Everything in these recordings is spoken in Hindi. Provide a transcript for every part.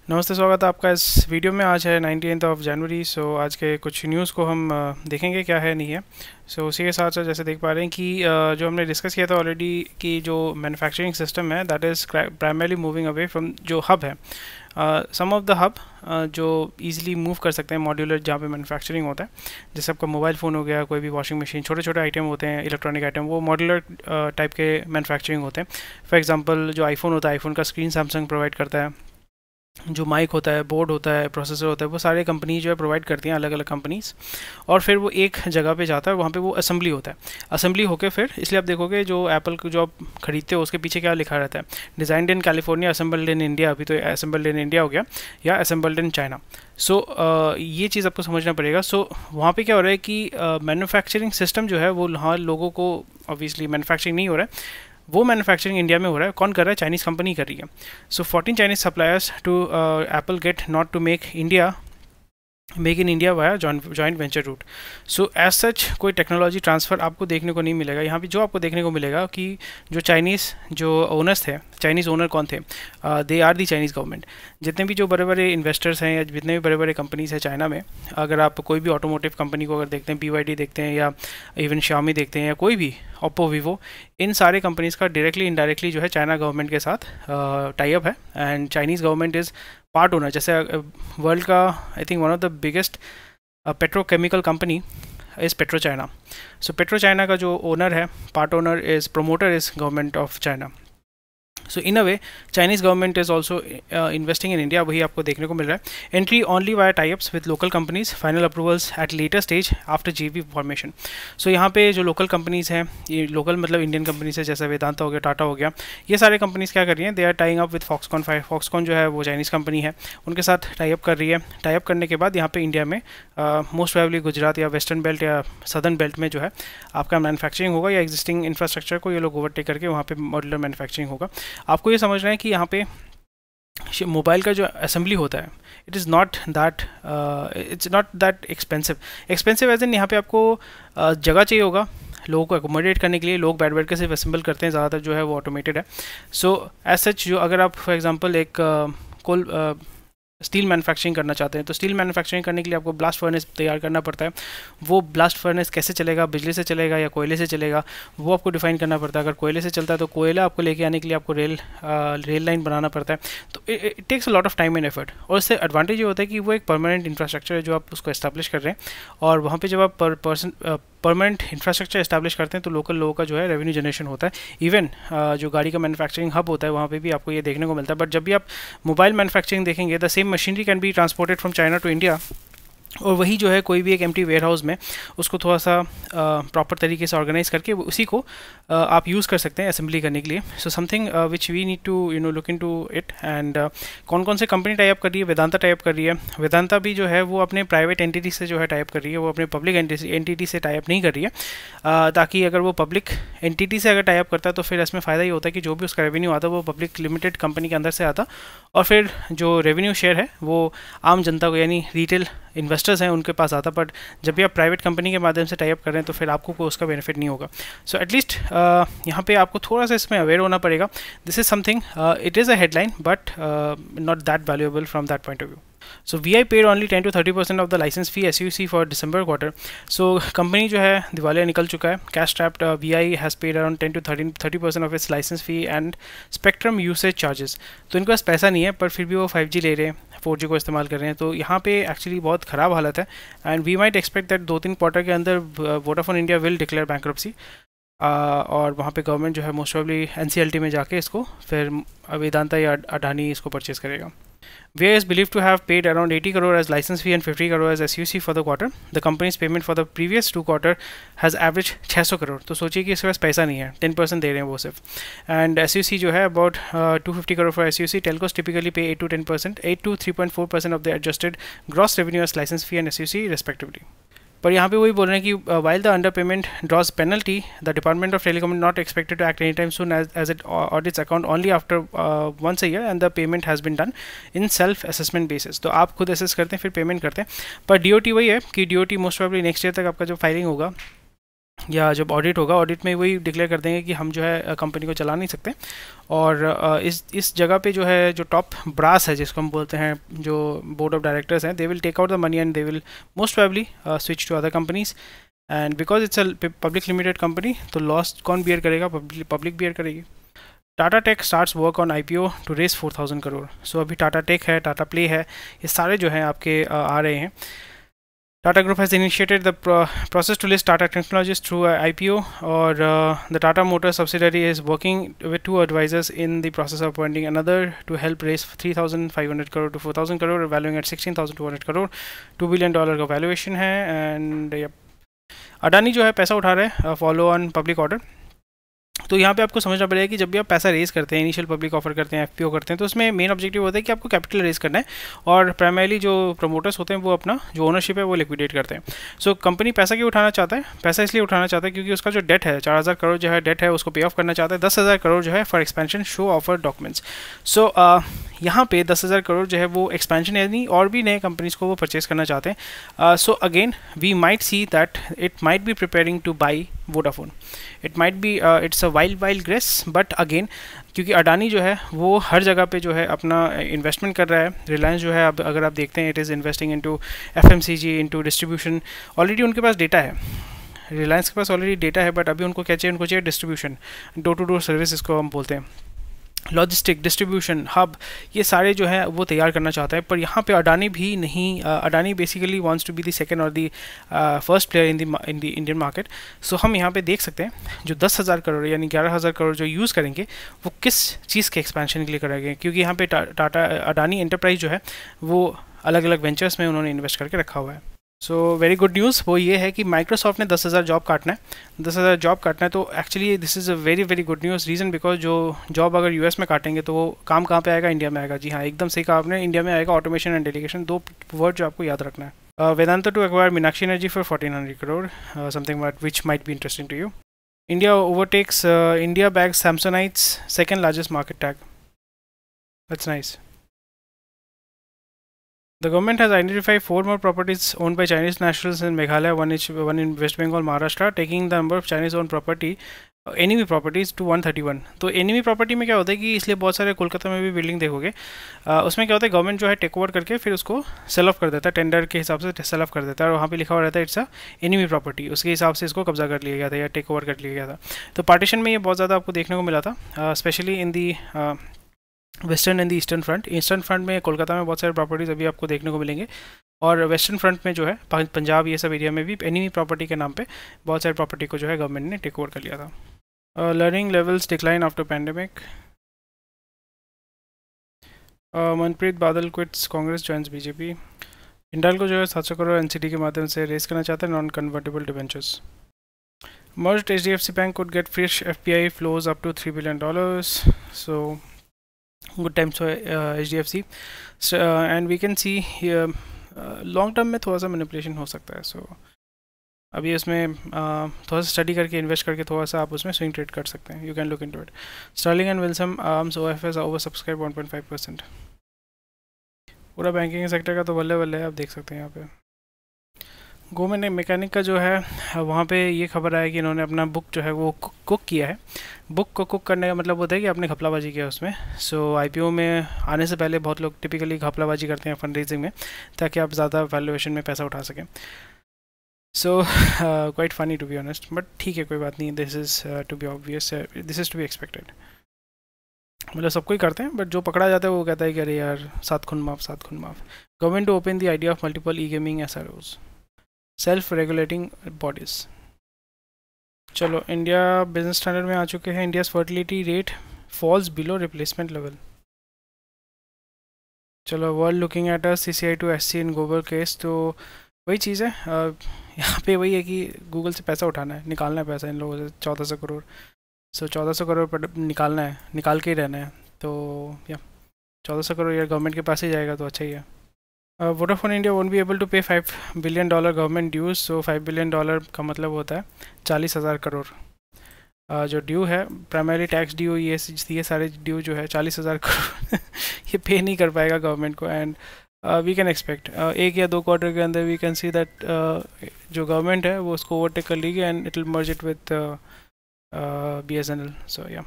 नमस्ते, स्वागत है आपका इस वीडियो में। आज है 19 ऑफ जनवरी। सो आज के कुछ न्यूज़ को हम देखेंगे क्या है नहीं है। सो उसी के साथ साथ जैसे देख पा रहे हैं कि जो हमने डिस्कस किया था ऑलरेडी कि जो मैन्युफैक्चरिंग सिस्टम है that is primarily moving away from जो हब है। सम ऑफ द हब जो इजीली मूव कर सकते हैं मॉड्यूलर, जहाँ पे मैन्युफैक्चरिंग होता है, जैसे आपका मोबाइल फ़ोन हो गया, कोई भी वॉशिंग मशीन, छोटे छोटे आइटम होते हैं, इलेक्ट्रॉनिक आइटम, वो मॉड्यूलर टाइप के मैन्युफैक्चरिंग होते हैं। फॉर एग्जांपल जो आईफोन होता है, आईफोन का स्क्रीन सैमसंग प्रोवाइड करता है। जो माइक होता है, बोर्ड होता है, प्रोसेसर होता है, वो सारे कंपनी जो है प्रोवाइड करती हैं, अलग अलग कंपनीज। और फिर वो एक जगह पे जाता है, वहाँ पे वो असेंबली होता है। असेंबली होके फिर इसलिए आप देखोगे जो एप्पल को जो आप खरीदते हो उसके पीछे क्या लिखा रहता है, designed in California, assembled in India. अभी तो असेंबल्ड इन इंडिया हो गया, या असेंबल्ड इन चाइना। सो ये चीज़ आपको समझना पड़ेगा। सो वहाँ पे क्या हो रहा है कि मैन्युफैक्चरिंग सिस्टम जो है वो यहाँ लोगों को, ऑब्वियसली मैन्युफैक्चरिंग नहीं हो रहा है, वो मैन्युफैक्चरिंग इंडिया में हो रहा है। कौन कर रहा है? चाइनीज़ कंपनी कर रही है। So 14 Chinese suppliers to Apple get not to make in India via joint venture route. So as such कोई टेक्नोलॉजी ट्रांसफ़र आपको देखने को नहीं मिलेगा यहाँ पे। जो आपको देखने को मिलेगा कि जो चाइनीज़ जो ओनर्स थे, चाइनीज़ ओनर कौन थे? They are the Chinese government. जितने भी जो बड़े बड़े इन्वेस्टर्स हैं या जितने भी बड़े बड़े कंपनीज हैं चाइना में, अगर आप कोई भी ऑटोमोटिव कंपनी को अगर देखते हैं, BYD देखते हैं, या इवन Xiaomi देखते हैं, या कोई भी ओप्पो, वीवो, इन सारे कंपनीज़ का डायरेक्टली इनडायरेक्टली जो है चाइना गवर्नमेंट के साथ टाई अप है। And Chinese government is part owner. जैसे वर्ल्ड का I think one of the biggest petrochemical company is PetroChina. So PetroChina का जो ओनर है, part owner is, promoter is government of China. So in a way Chinese government is also investing in India, वही आपको देखने को मिल रहा है। Entry only via tie-ups with local companies, final approvals eight letter stage after JV formation. So यहाँ पे जो लोकल कंपनीज़ हैं, ये लोकल मतलब इंडियन कंपनीज है, जैसे वेदांता हो गया, टाटा हो गया, ये सारे कंपनीज़ क्या कर रही हैं? They are tying up with Foxconn. Foxconn जो है वो चाइनीज़ कंपनी है, उनके साथ टाई अप कर रही है। टाई अप करने के बाद यहाँ पे इंडिया में मोस्ट प्रोबेबली गुजरात या वेस्टर्न बेल्ट या सदर्न बेल्ट में जो है आपका मैन्युफैक्चरिंग होगा, या एग्जिस्टिंग इंफ्रास्ट्रक्चर को ये लोग ओवरटेक करके वहाँ पे मॉड्यूलर मैन्युफैक्चरिंग होगा। आपको ये समझना है कि यहाँ पे मोबाइल का जो असेंबली होता है, it's not that expensive as in यहाँ पे आपको जगह चाहिए होगा लोगों को एकोमोडेट करने के लिए। लोग बैठ बैठ के सिर्फ असेंबल करते हैं, ज़्यादातर जो है वो ऑटोमेटेड है। सो एज सच जो अगर आप फॉर एग्जांपल एक कोल स्टील मैन्युफैक्चरिंग करना चाहते हैं, तो स्टील मैन्युफैक्चरिंग करने के लिए आपको ब्लास्ट फर्नेस तैयार करना पड़ता है। वो ब्लास्ट फर्नेस कैसे चलेगा, बिजली से चलेगा या कोयले से चलेगा, वो आपको डिफाइन करना पड़ता है। अगर कोयले से चलता है तो कोयला आपको लेके आने के लिए आपको रेल लाइन बनाना पड़ता है। तो it takes a lot of time and effort. और इससे एडवांटेज ये होता है कि वो एक परमानेंट इंफ्रास्ट्रक्चर है जो आप उसको एस्टैब्लिश कर रहे हैं, और वहाँ पर जब आप परमानेंट इंफ्रास्ट्रक्चर एस्टैब्लिश करते हैं तो लोकल लोगों का जो है रेवेन्यू जनरेशन होता है। इवन जो गाड़ी का मैन्युफैक्चरिंग हब होता है वहाँ पे भी आपको ये देखने को मिलता है। बट जब भी आप मोबाइल मैन्युफैक्चरिंग देखेंगे, the same machinery can be transported from China to India, और वही जो है कोई भी एक एम्प्टी वेयर हाउस में उसको थोड़ा सा प्रॉपर तरीके से ऑर्गेनाइज करके उसी को आप यूज़ कर सकते हैं असेंबली करने के लिए। So something which we need to look into it. And कौन कौन से कंपनी टाइप कर रही है? वेदांता टाइप कर रही है। वेदांता भी जो है वो अपने प्राइवेट एंटिटी से जो है टाइप कर रही है, वो अपने पब्लिक एंटिटी से टाइप नहीं कर रही है, ताकि अगर वो पब्लिक एंटिटी से अगर टाइप करता है तो फिर इसमें फ़ायदा ये होता है कि जो भी उसका रेवेन्यू आता है वो पब्लिक लिमिटेड कंपनी के अंदर से आता, और फिर जो रेवेन्यू शेयर है वो आम जनता को, यानी रिटेल इन्वेस्टर्स हैं, उनके पास आता। बट जब भी आप प्राइवेट कंपनी के माध्यम से टाई अप कर रहे हैं तो फिर आपको कोई उसका बेनिफिट नहीं होगा। सो एटलीस्ट यहाँ पे आपको थोड़ा सा इसमें अवेयर होना पड़ेगा। This is something, it is a headline but not that valuable from that point of view. So VI paid only 10 to 30% of the license fee SUC for December quarter. So company जो है दिवालिया निकल चुका है। Cash strapped VI has paid around 10 to 30% of its license fee and spectrum usage charges. तो इनके पास पैसा नहीं है पर फिर भी वो 5G ले रहे हैं, 4G को इस्तेमाल कर रहे हैं। तो यहाँ पे एक्चुअली बहुत ख़राब हालत है। And we might expect that 2-3 quarter के अंदर Vodafone India will declare bankruptcy, और वहाँ पे गवर्नमेंट जो है मोस्ट प्रोबेबली NCLT में जाके इसको फिर वेदांता या अडानी इसको परचेज करेगा। VI is believed to have paid around 80 crore as license fee and 50 crore as SUC for the quarter. The company's payment for the previous 2 quarter has averaged 600 crore. तो सोचिए कि इसके पास पैसा नहीं है, 10% दे रहे हैं वो सिर्फ। And SUC जो है about 250 crore for SUC. Telcos typically pay 8 to 10%, 8 to 3.4% of the adjusted gross revenue as license fee and SUC respectively. पर यहाँ पे वही बोल रहे हैं कि while the underpayment draws penalty, the Department of Telecom not expected to act anytime soon as it audits account only after once a year and the payment has been done in self assessment basis. तो आप खुद असेस करते हैं फिर पेमेंट करते हैं। पर DOT वही है कि DOT most probably next year तक आपका जो फाइलिंग होगा या जब ऑडिट होगा, ऑडिट में वही डिक्लेयर कर देंगे कि हम जो है कंपनी को चला नहीं सकते। और इस जगह पे जो है, जो टॉप ब्रास है जिसको हम बोलते हैं, जो बोर्ड ऑफ डायरेक्टर्स हैं, they will take out the money and they will most probably switch to other companies. And because it's a public limited company, तो लॉस कौन बियर करेगा? पब्लिक बियर करेगी। Tata tech starts work on IPO to raise 4000 crore. So अभी टाटा टेक है, टाटा प्ले है, ये सारे जो हैं आपके आ रहे हैं। Tata Group has initiated the process to list Tata Technologies through IPO, or the Tata Motors subsidiary is working with two advisors in the process of appointing another to help raise 3,500 crore to 4,000 crore, valuing at 16,200 crore, $2 billion का valuation है। and अडानी जो है पैसा उठा रहे हैं फॉलो ऑन पब्लिक ऑर्डर। तो यहाँ पे आपको समझना पड़ेगा कि जब भी आप पैसा रेज़ करते हैं, इनिशियल पब्लिक ऑफर करते हैं, FPO करते हैं, तो उसमें मेन ऑब्जेक्टिव होता है कि आपको कैपिटल रेज़ करना है, और प्राइमरीली जो प्रमोटर्स होते हैं वो अपना जो ओनरशिप है वो लिक्विडेट करते हैं। सो कंपनी पैसा क्यों उठाना चाहता है? पैसा इसलिए उठाना चाहता है क्योंकि उसका जो डेट है 4,000 करोड़ जो है डेट है, उसको पे ऑफ करना चाहता है। 10,000 करोड़ जो है for expansion show offer documents. So यहाँ पे 10,000 करोड़ जो है वो एक्सपेंशन यानी और भी नए कंपनीज को वो परचेज करना चाहते हैं। So again we might see that it might be preparing to buy Vodafone. It might be it's a wild guess, but again क्योंकि अडानी जो है वो हर जगह पे जो है अपना इन्वेस्टमेंट कर रहा है। रिलायंस जो है, अब अगर आप देखते हैं, it is investing into FMCG, into distribution. Already उनके पास डेटा है, रिलायंस के पास ऑलरेडी डेटा है, बट अभी उनको क्या चाहिए? उनको चाहिए distribution, door to door service इसको हम बोलते हैं, लॉजिस्टिक, डिस्ट्रीब्यूशन हब, ये सारे जो है वो तैयार करना चाहता है। पर यहाँ पे अडानी भी नहीं, Adani basically wants to be the second or the first player in the Indian market. So हम यहाँ पे देख सकते हैं जो 10,000 करोड़ यानी 11,000 करोड़ जो यूज़ करेंगे वो किस चीज़ के एक्सपेंशन के लिए करेंगे, क्योंकि यहाँ पे टाटा अडानी एंटरप्राइज जो है वो अलग अलग वेंचर्स में उन्होंने इन्वेस्ट करके रखा हुआ है। सो वेरी गुड न्यूज़ वो ये है कि माइक्रोसॉफ्ट ने 10,000 जॉब काटना है, 10,000 जॉब काटना है। तो actually this is a very good news. Reason because जो जॉब अगर US में काटेंगे तो वो काम कहाँ पे आएगा? इंडिया में आएगा। जी हाँ, एकदम सही कहा आपने, इंडिया में आएगा। ऑटोमेशन एंड डेलीगेशन, दो वर्ड जो आपको याद रखना है। Vedanta to acquire Meenakshi energy for 1,400 crore, something which might be interesting to you. India overtakes India bags Samsonite's second largest market tag. That's nice. The government has identified 4 more properties owned by Chinese nationals in Meghalaya, one in West Bengal, Maharashtra, taking the number of Chinese-owned property, enemy properties to 131। तो enemy property में क्या होता है कि इसलिए बहुत सारे कोलकाता में भी बिल्डिंग देखोगे, उसमें क्या होता है गवर्नमेंट जो है टेक ओवर करके फिर उसको सेल ऑफ कर देता है, टेंडर के हिसाब से सेल ऑफ कर देता है, और वहाँ पे लिखा हुआ रहता है इट्स अ एनिमी प्रॉपर्टी, उसके हिसाब से इसको कब्जा कर लिया गया था या टेक ओवर कर लिया गया था। तो पार्टीशन में ये बहुत ज़्यादा आपको देखने को मिला था, specially in the western and the eastern front. Eastern front में कोलकाता में बहुत सारे प्रॉपर्टीज़ अभी आपको देखने को मिलेंगे, और वेस्टर्न फ्रंट में जो है पंजाब ये सब एरिया में भी एनिमी प्रॉपर्टी के नाम पे बहुत सारे प्रॉपर्टी को जो है गवर्नमेंट ने टेक ओवर कर लिया था। Learning levels decline after pandemic. Manpreet Badal quits Congress, joins BJP। हिंडाल को जो है 700 करोड़ NCD के माध्यम से रेस करना चाहते हैं, non convertible debentures. Merged HDFC bank could get fresh FPI flows up to $3 billion, so good times for HDFC, and we can see long term में थोड़ा सा मैनिपुलेशन हो सकता है। सो अभी उसमें थोड़ा सा स्टडी करके इन्वेस्ट करके थोड़ा सा आप उसमें स्विंग ट्रेड कर सकते हैं। You can look into it. Sterling and Wilson arms OFS over subscribe 1.5%। पूरा बैंकिंग सेक्टर का तो बल्ले बल्ले है, आप देख सकते हैं यहाँ पे। गो मैकेनिक का जो है वहाँ पे ये खबर आया कि इन्होंने अपना बुक जो है वो कुक किया है। बुक को कुक करने का मतलब होता है कि आपने घपलाबाजी किया उसमें। सो IPO में आने से पहले बहुत लोग टिपिकली घपलाबाजी करते हैं फंड रेजिंग में, ताकि आप ज़्यादा वैल्यूएशन में पैसा उठा सकें। So quite funny to be honest, but ठीक है, कोई बात नहीं। This is to be obvious, this is to be expected. मतलब सबको ही करते हैं, बट जो पकड़ा जाता है वो कहता है कि अरे यार 7 खून माफ 7 खून माफ। Government to open the idea of multiple e gaming SROs, self regulating bodies. चलो, इंडिया बिजनेस स्टैंडर्ड में आ चुके हैं। India's fertility rate falls below replacement level. चलो, world looking at us, CCI to SC in Google case. तो वही चीज़ है, यहाँ पे वही है कि गूगल से पैसा उठाना है, निकालना है पैसा इन लोगों से 1400 करोड़। सो 1400 करोड़ निकालना है, निकाल के ही रहना है। तो या 1400 करोड़ यार गवर्नमेंट के पास ही जाएगा तो अच्छा ही है। Vodafone India won't be able to pay $5 billion government dues. So $5 billion का मतलब होता है 40,000 करोड़ जो ड्यू है, प्राइमरी टैक्स ड्यू, ये सारे ड्यू जो है 40,000 करोड़ ये पे नहीं कर पाएगा गवर्नमेंट को। एंड वी कैन एक्सपेक्ट 1 या 2 क्वार्टर के अंदर वी कैन सी दैट जो गवर्नमेंट है वो उसको ओवरटेक कर लेगी and it will merge it with BSNL. सो या,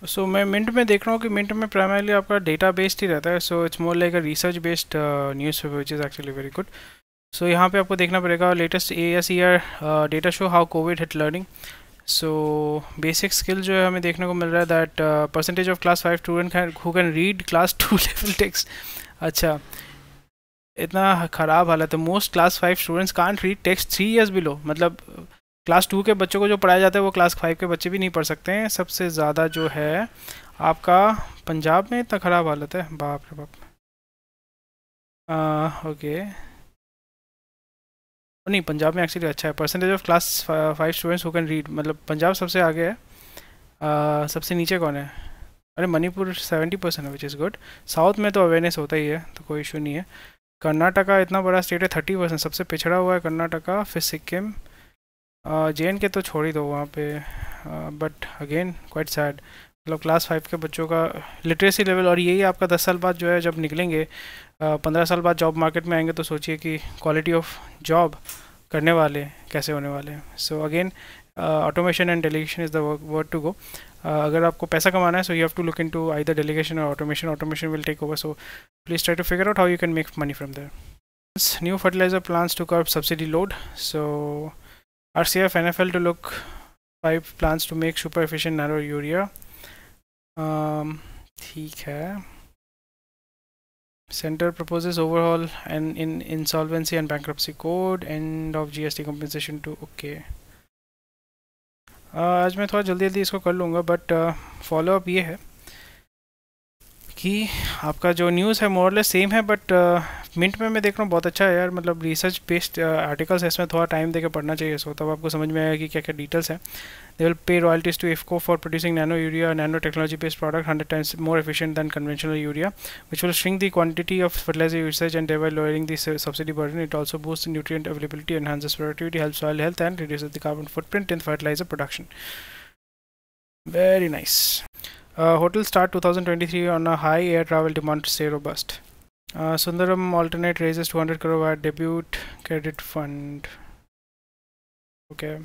सो मैं मिंट में देख रहा हूँ कि मिंट में प्राइमरली आपका डेटा बेस्ड ही रहता है, so it's more like a research based newspaper which is actually very good. So यहाँ पे आपको देखना पड़ेगा latest ASER data show how Covid hit learning. So basic skill जो है हमें देखने को मिल रहा है that percentage of class 5 student who can read class 2 level text. अच्छा, इतना ख़राब हालत है. Most class 5 students can't read text 3 years below. मतलब क्लास 2 के बच्चों को जो पढ़ाया जाता है वो क्लास 5 के बच्चे भी नहीं पढ़ सकते हैं. सबसे ज़्यादा जो है आपका पंजाब में इतना ख़राब हालत है, बाप रे बाप. ओके, नहीं पंजाब में एक्चुअली अच्छा है. Percentage of class 5 students who can read, मतलब पंजाब सबसे आगे है. सबसे नीचे कौन है? अरे मणिपुर 70% है विच इज़ गुड. साउथ में तो अवेयरनेस होता ही है तो कोई इशू नहीं है. कर्नाटका इतना बड़ा स्टेट है, 30%, सबसे पिछड़ा हुआ है कर्नाटका. फिर सिक्किम, JNK तो छोड़ ही दो वहाँ पे. But again quite sad. मतलब क्लास 5 के बच्चों का लिटरेसी लेवल, और यही आपका 10 साल बाद जो है जब निकलेंगे, 15 साल बाद जॉब मार्केट में आएंगे तो सोचिए कि क्वालिटी ऑफ जॉब करने वाले कैसे होने वाले हैं. So again automation and delegation is the word to go. अगर आपको पैसा कमाना है so you have to look into either delegation or automation. Automation will take over, so please try to figure out how you can make money from there. New fertilizer plans to curb subsidy load. So RCF NFL to look 5 plans to make super efficient nano urea. ठीक है. Center proposes overhaul and in insolvency and bankruptcy code. End of GST compensation to okay. आज मैं थोड़ा जल्दी जल्दी इसको कर लूँगा, बट फॉलो अप ये है कि आपका जो न्यूज़ है मोरलेस सेम है, बट मिंट में मैं देख रहा हूँ बहुत अच्छा है यार. मतलब रिसर्च बेस्ड आर्टिकल्स है, इसमें थोड़ा टाइम देकर पढ़ना चाहिए. सो तब आपको समझ में आएगा कि क्या क्या डिटेल्स हैं. They will pay royalties to IFFCO for producing nano urea, nano technology based product 100 times more efficient than conventional urea, which will shrink the quantity of fertilizer usage and thereby lowering the subsidy burden. It also boosts nutrient availability, enhances productivity, helps soil health, and reduces the carbon footprint in fertilizer production. Very nice. Hotel start 2023 on a high. Air travel demand stay robust. Sundaram Alternate raises 200 crore via debut credit fund. Okay.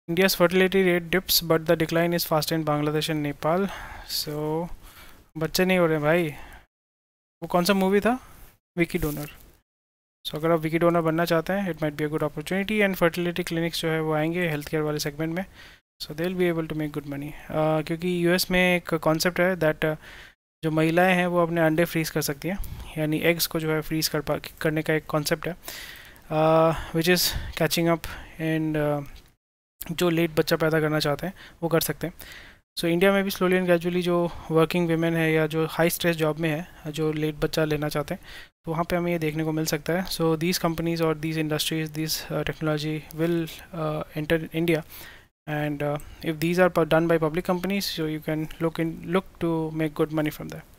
India's fertility rate dips, but the decline is faster in Bangladesh and Nepal. So बच्चे नहीं हो रहे भाई. वो कौन सा मूवी था? विकी डोनर. सो अगर आप विकी डोनर बनना चाहते हैं, it might be a good opportunity. And fertility clinics जो है वो आएंगे हेल्थ केयर वाले सेगमेंट में. So they will be able to make good money. क्योंकि US में एक कॉन्सेप्ट है दैट जो महिलाएं हैं वो अपने अंडे फ्रीज़ कर सकती हैं, यानी एग्स को जो है फ्रीज़ करने का एक कॉन्सेप्ट है which is catching up. And जो लेट बच्चा पैदा करना चाहते हैं वो कर सकते हैं. सो इंडिया में भी स्लोली एंड ग्रेजुअली जो वर्किंग वीमेन है या जो हाई स्ट्रेस जॉब में है, जो लेट बच्चा लेना चाहते हैं, तो वहाँ पे हमें ये देखने को मिल सकता है. सो दीज कंपनीज और these industries, these technology will enter India, and if these are done by public companies, so you can look to make good money from there.